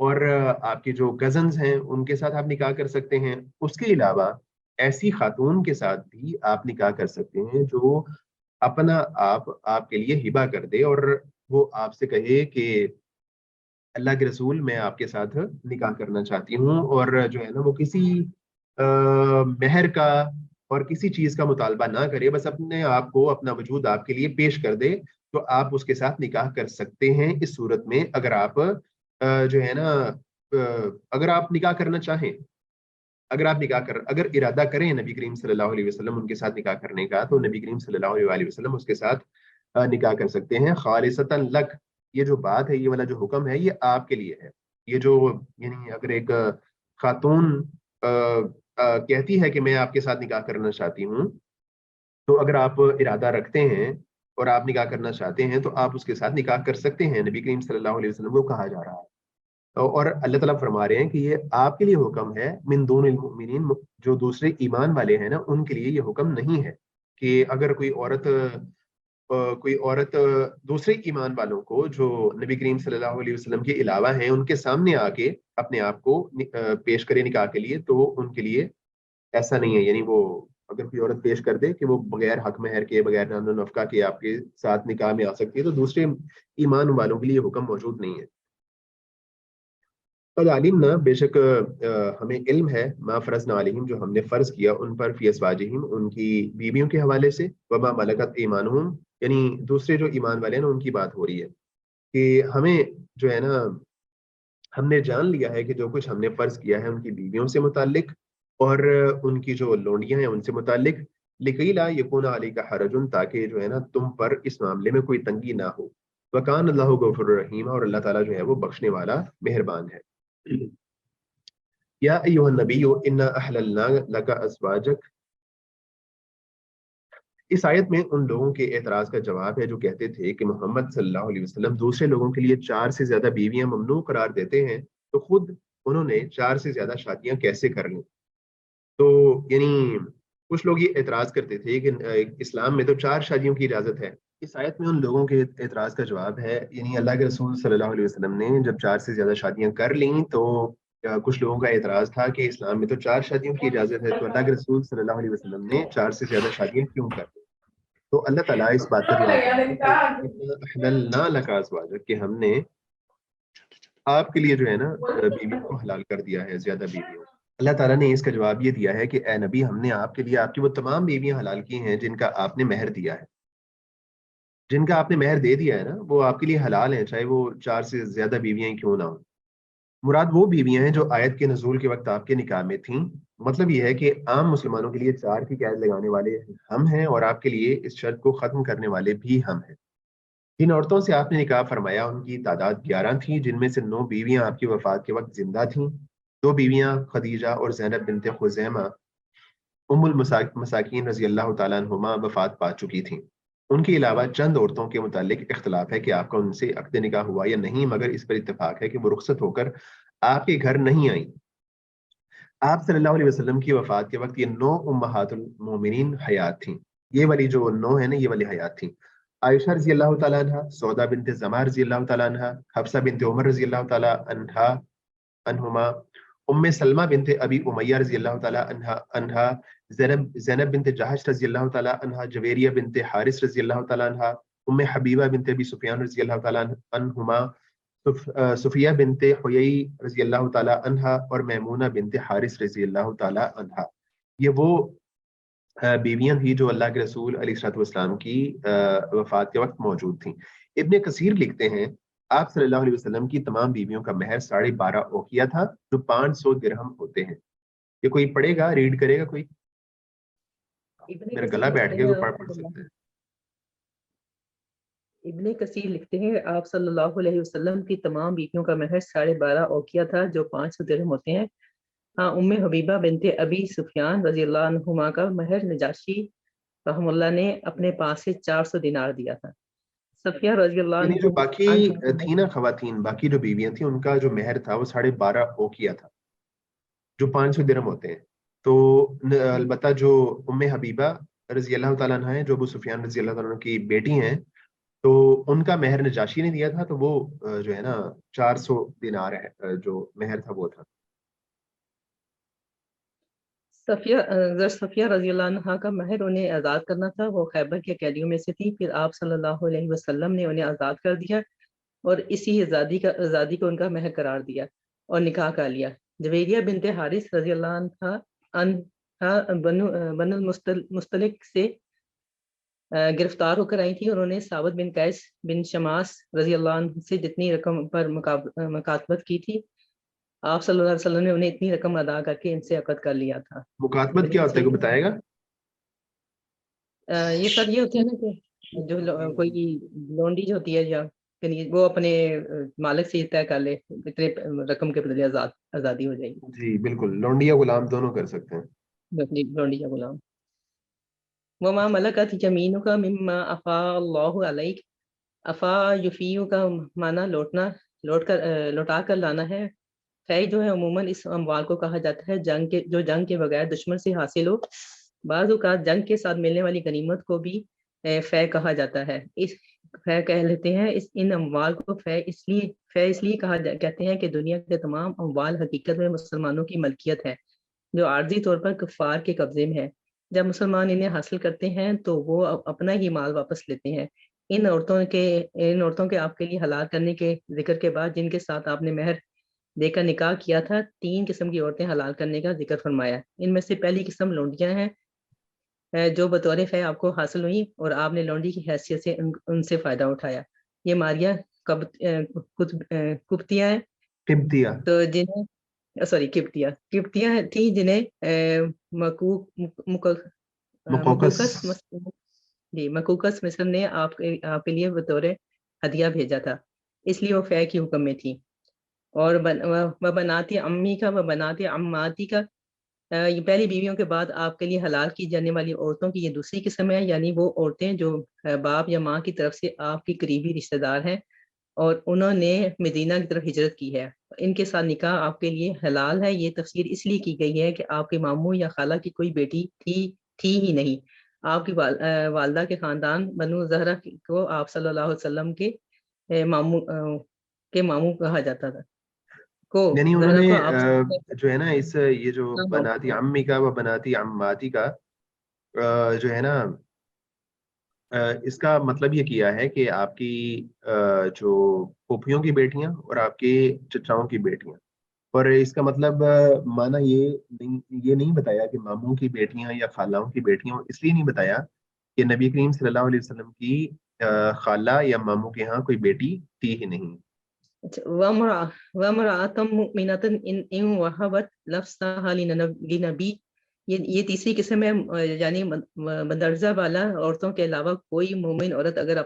Speaker 1: اور آپ کے جو کزنز ہیں ان کے ساتھ آپ نکاح کر سکتے ہیں. اس کے علاوہ ایسی خاتون کے ساتھ بھی آپ نکاح کر سکتے ہیں جو اپنا آپ کے لیے ہبہ کر دے اور وہ آپ سے کہے کہ اللہ کے رسول میں آپ کے ساتھ نکاح کرنا چاہتی ہوں, اور جو ہے نا وہ کسی مہر کا اور کسی چیز کا مطالبہ نہ کرے, بس اپنے آپ کو اپنا وجود آپ کے لیے پیش کر دے, تو آپ اس کے ساتھ نکاح کر سکتے ہیں. اس صورت میں اگر آپ جو ہے نا اگر آپ نکاح کرنا چاہیں, اگر ارادہ کریں نبی کریم صلی اللہ علیہ وسلم ان کے ساتھ نکاح کرنے کا, تو نبی کریم صلی اللہ علیہ وسلم اس کے ساتھ نکاح کر سکتے ہیں. خالصتاً لک, یہ جو بات ہے, یہ والا جو حکم ہے, یہ آپ کے لیے ہے. یہ جو یعنی اگر ایک خاتون کہتی ہے کہ میں آپ کے ساتھ نکاح کرنا چاہتی ہوں, تو اگر آپ ارادہ رکھتے ہیں اور آپ نکاح کرنا چاہتے ہیں تو آپ اس کے ساتھ نکاح کر سکتے ہیں. نبی کریم صلی اللہ علیہ وسلم کو کہا جا رہا ہے, اور اللہ تعالیٰ فرما رہے ہیں کہ یہ آپ کے لیے حکم ہے. من دون المؤمنین, جو دوسرے ایمان والے ہیں نا, ان کے لیے یہ حکم نہیں ہے کہ اگر کوئی عورت دوسرے ایمان والوں کو جو نبی کریم صلی اللہ علیہ وسلم کے علاوہ ہیں ان کے سامنے آ کے اپنے آپ کو پیش کرے نکاح کے لیے, تو ان کے لیے ایسا نہیں ہے. یعنی وہ اگر کوئی عورت پیش کر دے کہ وہ بغیر حق مہر کے, بغیر نان و نفقہ کے آپ کے ساتھ نکاح میں آ سکتی ہے, تو دوسرے ایمان والوں کے لیے یہ حکم موجود نہیں ہے. قد علمنا, بے شک ہمیں علم ہے, ما فرضنا علیہم, جو ہم نے فرض کیا ان پر, فی ازواجہم, ان کی بیویوں کے حوالے سے, وما ملکت ایمانہم, یعنی دوسرے جو ایمان والے ہیں نا ان کی بات ہو رہی ہے کہ ہمیں جو ہے نا ہم نے جان لیا ہے کہ جو کچھ ہم نے فرض کیا ہے ان کی بیویوں سے متعلق اور ان کی جو لونڈیاں ہیں ان سے متعلق, لکی لا یکون علیک حرج, تاکہ جو ہے نا تم پر اس معاملے میں کوئی تنگی نہ ہو. وکان اللہ غفور الرحیم, اور اللہ تعالیٰ جو ہے وہ بخشنے والا مہربان ہے. یا ایھا النبی انا احللنا لک ازواجک, اس آیت میں ان لوگوں کے اعتراض کا جواب ہے جو کہتے تھے کہ محمد صلی اللہ علیہ وسلم دوسرے لوگوں کے لیے 4 سے زیادہ بیویاں ممنوع قرار دیتے ہیں, تو خود انہوں نے 4 سے زیادہ شادیاں کیسے کر لیں. تو یعنی کچھ لوگ یہ اعتراض کرتے تھے کہ اسلام میں تو 4 شادیوں کی اجازت ہے. اس آیت میں ان لوگوں کے اعتراض کا جواب ہے, یعنی اللہ کے رسول صلی اللہ علیہ وسلم نے جب 4 سے زیادہ شادیاں کر لیں تو کچھ لوگوں کا اعتراض تھا کہ اسلام میں تو 4 شادیوں کی اجازت ہے, تو اللہ کے رسول صلی اللہ علیہ وسلم نے 4 سے زیادہ شادیاں کیوں کر لی. تو اللہ تعالیٰ اس بات کا جواب کہ ہم نے آپ کے لیے جو ہے نا بیویوں کو حلال کر دیا ہے, زیادہ بیویوں. اللہ تعالیٰ نے اس کا جواب یہ دیا ہے کہ اے نبی, ہم نے آپ کے لیے آپ کی وہ تمام بیویاں حلال کی ہیں جن کا آپ نے مہر دیا ہے, جن کا آپ نے مہر دے دیا ہے نا, وہ آپ کے لیے حلال ہیں, چاہے وہ 4 سے زیادہ بیویاں کیوں نہ ہوں. مراد وہ بیویاں ہیں جو آیت کے نزول کے وقت آپ کے نکاح میں تھیں. مطلب یہ ہے کہ عام مسلمانوں کے لیے 4 کی قید لگانے والے ہم ہیں, اور آپ کے لیے اس شرط کو ختم کرنے والے بھی ہم ہیں. جن عورتوں سے آپ نے نکاح فرمایا ان کی تعداد 11 تھی, جن میں سے 9 بیویاں آپ کی وفات کے وقت زندہ تھیں. 2 بیویاں خدیجہ اور زینب بنت خزیمہ ام المساکین رضی اللہ تعالیٰ عنہما وفات پا چکی تھیں. ان کے علاوہ چند عورتوں کے متعلق اختلاف ہے کہ آپ کا ان سے عقد نکاح ہوا یا نہیں, مگر اس پر اتفاق ہے کہ وہ رخصت ہو کر آپ کے گھر نہیں آئیں. آپ صلی اللہ علیہ وسلم کی وفات کے وقت یہ 9 امہات المومنین حیات تھیں. یہ والی جو 9 ہے نا, یہ والی حیات تھیں. عائشہ رضی اللہ تعالیٰ عنہ, سودا بنت زمع رضی اللہ تعالیٰ عنہ, حفصہ بنت عمر رضی اللہ تعالیٰ عنہما, ام سلمہ بنت ابی امیہ رضی اللہ تعالیٰ عنہ, زینب بنت جہش رضی اللہ تعالیٰ عنہ, جویریہ بنت حارث رضی اللہ تعالیٰ عنہ, ام حبیبہ بنت ابی سفیان رضی اللہ تعالیٰ عنہما, صفیہ بنت حیی رضی اللہ تعالیٰ عنہ, اور میمونہ بنت حارث رضی اللہ تعالیٰ عنہ. یہ وہ بیویاں تھیں جو اللہ کے رسول علیہ الصلوۃ والسلام کی وفات کے وقت موجود تھیں. ابن کثیر لکھتے ہیں آپ صلی اللہ علیہ وسلم کی تمام بیویوں کا مہر 12.5 اوقیہ تھا, جو 500 درہم ہوتے ہیں. یہ کوئی پڑھے گا, ریڈ کرے گا کوئی؟ میرا گلا بیٹھ گیا, کوئی پڑھ سکتے ہیں.
Speaker 2: ابن کثیر لکھتے ہیں آپ صلی اللہ علیہ وسلم کی تمام بیویوں کا مہر 12.5 اوقیہ تھا, جو 500 درہم ہوتے ہیں. ہاں, ام حبیبہ بنت ابی سفیان رضی اللہ عنہما کا مہر نجاشی رحم اللہ نے اپنے پاس سے 400 دینار دیا تھا. صفیہ رضی اللہ
Speaker 1: یعنی
Speaker 2: عنہ
Speaker 1: جو باقی تھی نا خواتین, باقی جو بیویاں تھیں, ان کا جو مہر تھا وہ 12.5 اوقیہ تھا, جو 500 درہم ہوتے ہیں. تو البتہ جو ام حبیبہ رضی اللہ تعالیٰ عنہ ہیں, جو ابو سفیان رضی اللہ تعالیٰ عنہ کی بیٹی ہیں, تو ان کا مہر نجاشی نے دیا تھا، تو وہ جو ہے نا 400 دینار ہے جو مہر تھا وہ تھا۔
Speaker 2: صفیہ رضی اللہ عنہا کا مہر انہیں آزاد کرنا تھا، وہ خیبر کے قیدیوں میں سے تھی، پھر آپ صلی اللہ علیہ وسلم نے انہیں آزاد کر دیا اور اسی آزادی کو ان کا مہر قرار دیا اور نکاح کر لیا۔ جویریہ بنت حارث رضی اللہ عنہا بنو المستلق سے گرفتار ہو کر آئی تھی، اور انہوں نے ثابت بن قیس بن شماس رضی اللہ عنہ سے جتنی رقم پر مکاتبت کی تھی، آپ صلی اللہ علیہ وسلم نے انہیں اتنی رقم ادا کر کے ان سے عقد کر لیا تھا۔
Speaker 1: مکاتبت کیا ہوتا ہے، کوئی بتائے گا؟
Speaker 2: یہ سر یہ ہوتے ہیں نا کہ جو کوئی لونڈی جو ہوتی ہے یا وہ اپنے مالک سے طے کر لے اتنے رقم کے بدلے آزادی ہو جائے گی۔
Speaker 1: جی بالکل، لونڈی یا غلام دونوں کر سکتے ہیں۔
Speaker 2: لونڈی یا غلام۔ وما ملکت یمینک مما افاء اللہ علیک، افا یفیو کا معنی لوٹا کر لانا ہے۔ فے جو ہے عموماً اس اموال کو کہا جاتا ہے جنگ کے بغیر دشمن سے حاصل ہو۔ بعض اوقات جنگ کے ساتھ ملنے والی غنیمت کو بھی فے کہا جاتا ہے۔ اس فے کہہ لیتے ہیں ان اموال کو فے اس لیے کہتے ہیں کہ دنیا کے تمام اموال حقیقت میں مسلمانوں کی ملکیت ہے، جو عارضی طور پر کفار کے قبضے میں ہے۔ جب مسلمان انہیں حاصل کرتے ہیں تو وہ اپنا ہی مال واپس لیتے ہیں۔ ان عورتوں کے آپ کے لیے حلال کرنے کے ذکر کے بعد جن کے ساتھ آپ نے مہر دے کر نکاح کیا تھا، 3 قسم کی عورتیں حلال کرنے کا ذکر فرمایا۔ ان میں سے پہلی قسم لونڈیاں ہیں جو بطور فے آپ کو حاصل ہوئی اور آپ نے لونڈی کی حیثیت سے ان سے فائدہ اٹھایا۔ یہ ماریہ قبطیہ ہیں، تو جنہیں قبطیہ تھی جنہیں مکوکس مصر نے آپ کے لیے بطور ہدیہ بھیجا تھا، اس لیے وہ فے کی حکم میں تھی۔ اور بناتی امی کا بناتی عماتی کا، یہ پہلی بیویوں کے بعد آپ کے لیے حلال کی جانے والی عورتوں کی یہ دوسری قسم ہے، یعنی وہ عورتیں جو باپ یا ماں کی طرف سے آپ کی قریبی رشتہ دار ہیں اور انہوں نے مدینہ کی طرف ہجرت کی ہے، ان کے ساتھ نکاح آپ کے لیے حلال ہے۔ یہ تفسیر اس لیے کی گئی ہے کہ آپ کے ماموں یا خالہ کی کوئی بیٹی تھی ہی نہیں۔ آپ کی والدہ کے خاندان بنو زہرہ کو آپ صلی اللہ علیہ وسلم کے ماموں کہا جاتا تھا۔
Speaker 1: یعنی انہوں نے جو ہے نا یہ جو بناتی عمی کا و بناتی عماتی کا جو ہے نا اس کا مطلب یہ کیا ہے کہ آپ کی جو پھوپھیوں کی بیٹیاں اور آپ کے چچاؤں کی بیٹیاں، اور اس کا مطلب معنی یہ نہیں بتایا کہ ماموں کی بیٹیاں یا خالاؤں کی بیٹیاں، اس لیے نہیں بتایا کہ نبی کریم صلی اللہ علیہ وسلم کی خالہ یا ماموں کے ہاں کوئی بیٹی تھی ہی نہیں۔
Speaker 2: وَامْرَأَةٌ مُؤْمِنَةٌ إِنْ وَهَبَتْ نَفْسَهَا لِنَبِيٍّ، یہ تیسری قسم ہے، یعنی مندرجہ بالا عورتوں کے علاوہ کوئی مومن عورت اگر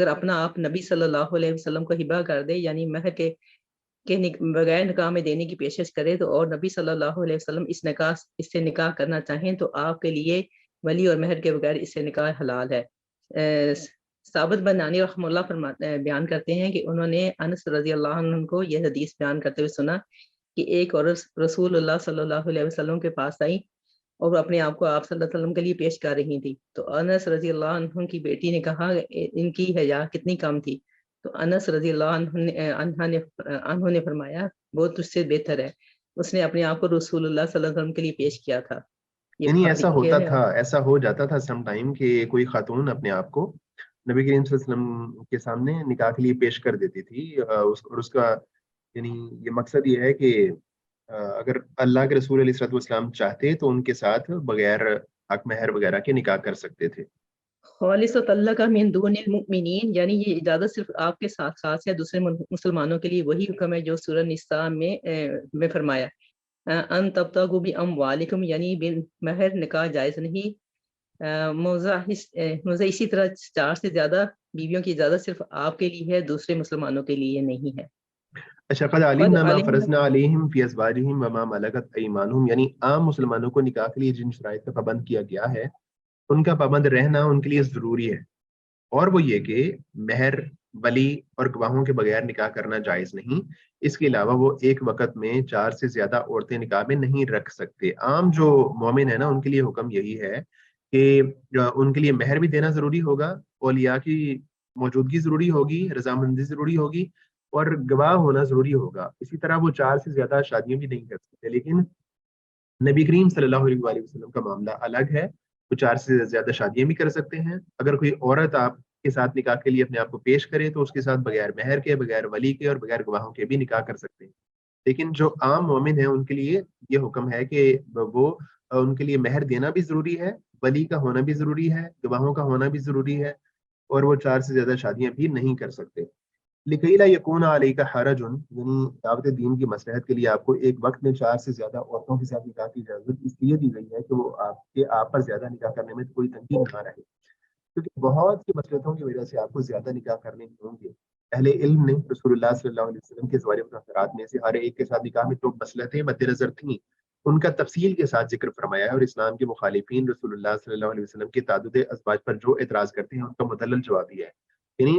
Speaker 2: اپنا آپ نبی صلی اللہ علیہ وسلم کو ہبہ کر دے، یعنی مہر کے بغیر نکاح میں دینے کی پیشکش کرے تو، اور نبی صلی اللہ علیہ وسلم اس سے نکاح کرنا چاہیں تو آپ کے لیے ولی اور مہر کے بغیر اس سے نکاح حلال ہے۔ ثابت بنانی رحمہ اللہ بیان کرتے ہیں کہ انہوں نے انس رضی اللہ عنہ کو یہ حدیث بیان کرتے ہوئے سنا کہ ایک عورت رسول اللہ صلی اللہ علیہ وسلم کے پاس آئی اور وہ اپنے آپ کو آپ صلی اللہ علیہ وسلم کے لیے پیش کر رہی تھی، تو انس رضی اللہ عنہ کی بیٹی نے کہا ان کی حیا کتنی کم تھی، تو انس رضی اللہ عنہ نے فرمایا وہ تجھ سے بہتر ہے، اس نے اپنے آپ کو رسول اللہ صلی اللہ علیہ وسلم کے لیے پیش کیا تھا۔
Speaker 1: یعنی ایسا ہوتا تھا، ایسا ہو جاتا تھا سم ٹائم کہ کوئی خاتون اپنے آپ کو نبی کریم صلی اللہ علیہ وسلم کے سامنے نکاح کے لیے پیش کر دیتی تھی، اور اس کا یعنی یہ مقصد یہ ہے کہ اگر اللہ کے رسول علیہ الصلوۃ والسلام چاہتے تو ان کے ساتھ بغیر حق مہر وغیرہ کے نکاح کر سکتے تھے۔
Speaker 2: خالصۃ لک من دون المؤمنین، یعنی یہ اجازت صرف آپ کے ساتھ خاص یا دوسرے مسلمانوں کے لیے وہی حکم ہے جو سورہ نساء میں فرمایا ان تبتغوا باموالکم، یعنی مہر نکاح جائز نہیں۔ موضع اسی طرح 4 سے زیادہ بیویوں کی اجازت صرف آپ کے لیے ہے، دوسرے مسلمانوں کے لیے نہیں ہے۔
Speaker 1: اچھا، قد علمنا ما فرضنا علیہم فی ازواجہم وما ملکت ایمانہم، یعنی عام مسلمانوں کو نکاح کے لیے جن شرائط کا پابند کیا گیا ہے ان کا پابند رہنا ان کے لیے ضروری ہے، اور وہ یہ کہ مہر، ولی اور گواہوں کے بغیر نکاح کرنا جائز نہیں۔ اس کے علاوہ وہ ایک وقت میں 4 سے زیادہ عورتیں نکاح میں نہیں رکھ سکتے۔ عام جو مومن ہے نا ان کے لیے حکم یہی ہے کہ ان کے لیے مہر بھی دینا ضروری ہوگا، اولیاء کی موجودگی ضروری ہوگی, رضامندی ضروری ہوگی اور گواہ ہونا ضروری ہوگا. اسی طرح وہ 4 سے زیادہ شادیاں بھی نہیں کر سکتے. لیکن نبی کریم صلی اللہ علیہ وآلہ وسلم کا معاملہ الگ ہے, وہ 4 سے زیادہ شادیاں بھی کر سکتے ہیں. اگر کوئی عورت آپ کے ساتھ نکاح کے لیے اپنے آپ کو پیش کرے تو اس کے ساتھ بغیر مہر کے, بغیر ولی کے اور بغیر گواہوں کے بھی نکاح کر سکتے ہیں. لیکن جو عام مومن ہیں ان کے لیے یہ حکم ہے کہ وہ ان کے لیے مہر دینا بھی ضروری ہے, ولی کا ہونا بھی ضروری ہے, گواہوں کا ہونا بھی ضروری ہے, اور وہ 4 سے زیادہ شادیاں بھی نہیں کر سکتے. لِكَيْ لَا يَكُونَ عَلَيْكَ حَرَجٌ, یعنی دعوت دین کی مصلحت کے لیے آپ کو ایک وقت میں 4 سے زیادہ عورتوں کے ساتھ نکاح کی اجازت اس لیے دی گئی ہے کہ وہ آپ پر زیادہ نکاح کرنے میں کوئی تنقید نہ رہے, کیونکہ بہت سی مصلحتوں کی وجہ سے آپ کو زیادہ نکاح کرنے ہوں گے. اہل علم نے رسول اللہ صلی اللہ علیہ وسلم کے ذوالِ مطہرات میں سے ہر ایک کے ساتھ نکاح میں جو مصلحتیں مد نظر تھیں ان کا تفصیل کے ساتھ ذکر فرمایا ہے, اور اسلام کے مخالفین رسول اللہ صلی اللہ علیہ وسلم کے تعدد ازواج پر جو اعتراض کرتے ہیں ان کا مدلل جواب دیا ہے. یعنی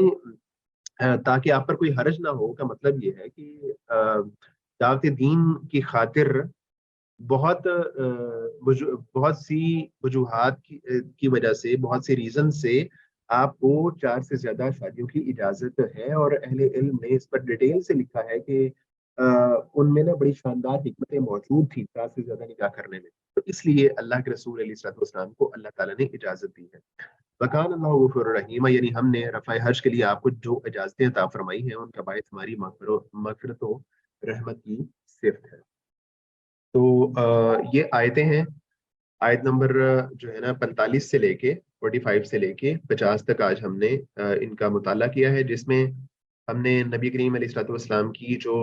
Speaker 1: تاکہ آپ پر کوئی حرج نہ ہو کا مطلب یہ ہے کہ دعوت دین کی خاطر بہت سی وجوہات کی وجہ سے, بہت سی ریزن سے آپ کو 4 سے زیادہ شادیوں کی اجازت ہے, اور اہل علم نے اس پر ڈیٹیل سے لکھا ہے کہ ان میں نا بڑی شاندار حکمتیں موجود تھیں 4 سے زیادہ نکاح کرنے میں. تو اس لیے اللہ کے رسول علیہ السلام کو اللہ تعالیٰ نے اجازت دی ہے. وکان اللہ غفور الرحیم, یعنی ہم نے رفع حج کے لیے آپ کو جو اجازتیں عطا فرمائی ہیں ان کا باعث ہماری مغفرت و رحمت کی صفت ہے. تو یہ آیتیں ہیں, آیت نمبر جو ہے نا 45 سے لے کے 45 سے لے کے 50 تک آج ہم نے ان کا مطالعہ کیا ہے, جس میں ہم نے نبی کریم علیہ الصلوۃ والسلام کی جو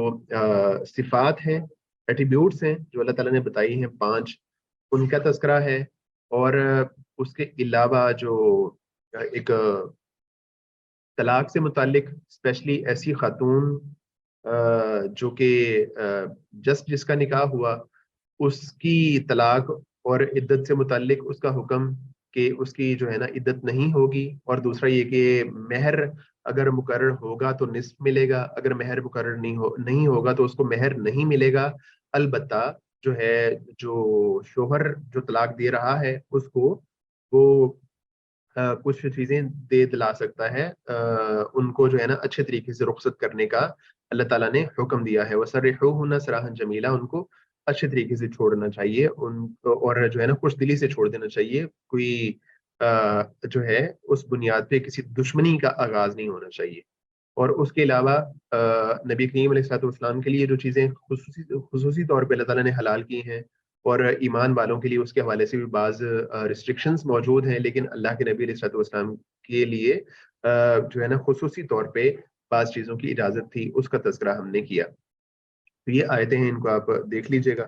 Speaker 1: صفات ہیں, ایٹریبیوٹس ہیں جو اللہ تعالیٰ نے بتائی ہیں 5, ان کا تذکرہ ہے. اور اس کے علاوہ جو ایک طلاق سے متعلق اسپیشلی ایسی خاتون جو کہ جس کا نکاح ہوا اس کی طلاق اور عدت سے متعلق اس کا حکم کہ اس کی جو ہے نا عدت نہیں ہوگی, اور دوسرا یہ کہ مہر اگر مقرر ہوگا تو نصف ملے گا, اگر مہر مقرر نہیں ہوگا تو اس کو مہر نہیں ملے گا. البتہ جو ہے جو شوہر جو طلاق دے رہا ہے اس کو وہ کچھ چیزیں دے دلا سکتا ہے, ان کو جو ہے نا اچھے طریقے سے رخصت کرنے کا اللہ تعالیٰ نے حکم دیا ہے. وَسَرِّحُوهُنَّ سَرَاحًا جَمِيلًا, ان کو اچھے طریقے سے چھوڑنا چاہیے, اور جو ہے نا خوش دلی سے چھوڑ دینا چاہیے. کوئی جو ہے اس بنیاد پہ کسی دشمنی کا آغاز نہیں ہونا چاہیے. اور اس کے علاوہ نبی کریم علیہ الصلوۃ والسلام کے لیے جو چیزیں خصوصی طور پہ اللہ تعالیٰ نے حلال کی ہیں, اور ایمان والوں کے لیے اس کے حوالے سے بھی بعض ریسٹرکشنز موجود ہیں, لیکن اللہ کے نبی علیہ الصلوۃ والسلام کے لیے جو ہے نا خصوصی طور پہ بعض چیزوں کی اجازت تھی, اس کا تذکرہ ہم نے کیا. تو یہ آیتیں ہیں, ان کو آپ دیکھ لیجئے گا.